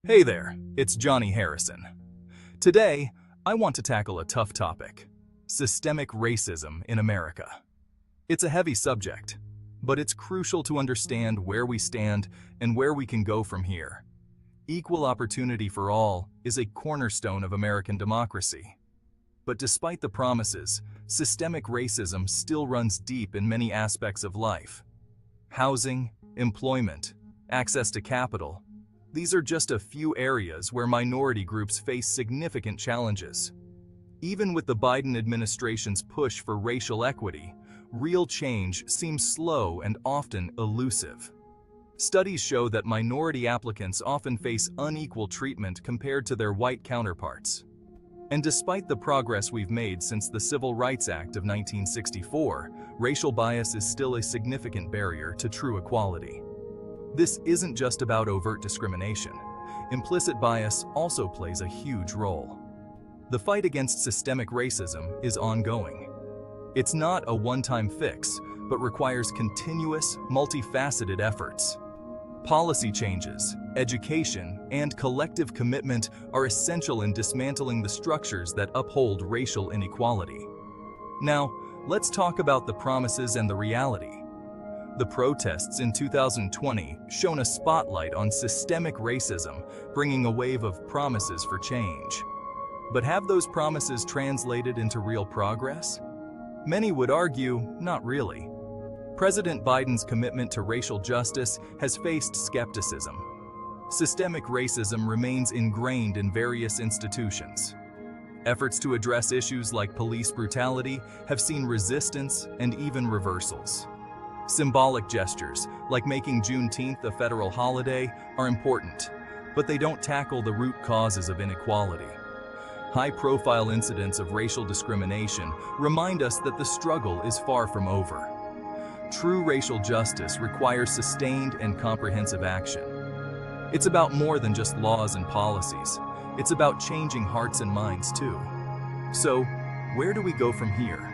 Hey there, it's Johnny Harrison. Today, I want to tackle a tough topic: systemic racism in America. It's a heavy subject, but it's crucial to understand where we stand and where we can go from here. Equal opportunity for all is a cornerstone of American democracy. But despite the promises, systemic racism still runs deep in many aspects of life. Housing, employment, access to capital. These are just a few areas where minority groups face significant challenges. Even with the Biden administration's push for racial equity, real change seems slow and often elusive. Studies show that minority applicants often face unequal treatment compared to their white counterparts. And despite the progress we've made since the Civil Rights Act of 1964, racial bias is still a significant barrier to true equality. This isn't just about overt discrimination. Implicit bias also plays a huge role. The fight against systemic racism is ongoing. It's not a one-time fix, but requires continuous, multifaceted efforts. Policy changes, education, and collective commitment are essential in dismantling the structures that uphold racial inequality. Now, let's talk about the promises and the reality. The protests in 2020 shone a spotlight on systemic racism, bringing a wave of promises for change. But have those promises translated into real progress? Many would argue, not really. President Biden's commitment to racial justice has faced skepticism. Systemic racism remains ingrained in various institutions. Efforts to address issues like police brutality have seen resistance and even reversals. Symbolic gestures, like making Juneteenth a federal holiday, are important, but they don't tackle the root causes of inequality. High-profile incidents of racial discrimination remind us that the struggle is far from over. True racial justice requires sustained and comprehensive action. It's about more than just laws and policies. It's about changing hearts and minds too. So, where do we go from here?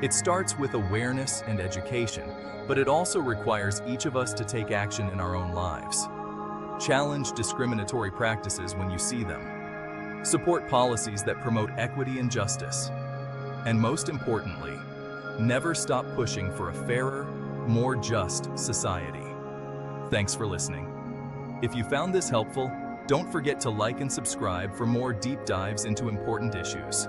It starts with awareness and education, but it also requires each of us to take action in our own lives. Challenge discriminatory practices when you see them. Support policies that promote equity and justice. And most importantly, never stop pushing for a fairer, more just society. Thanks for listening. If you found this helpful, don't forget to like and subscribe for more deep dives into important issues.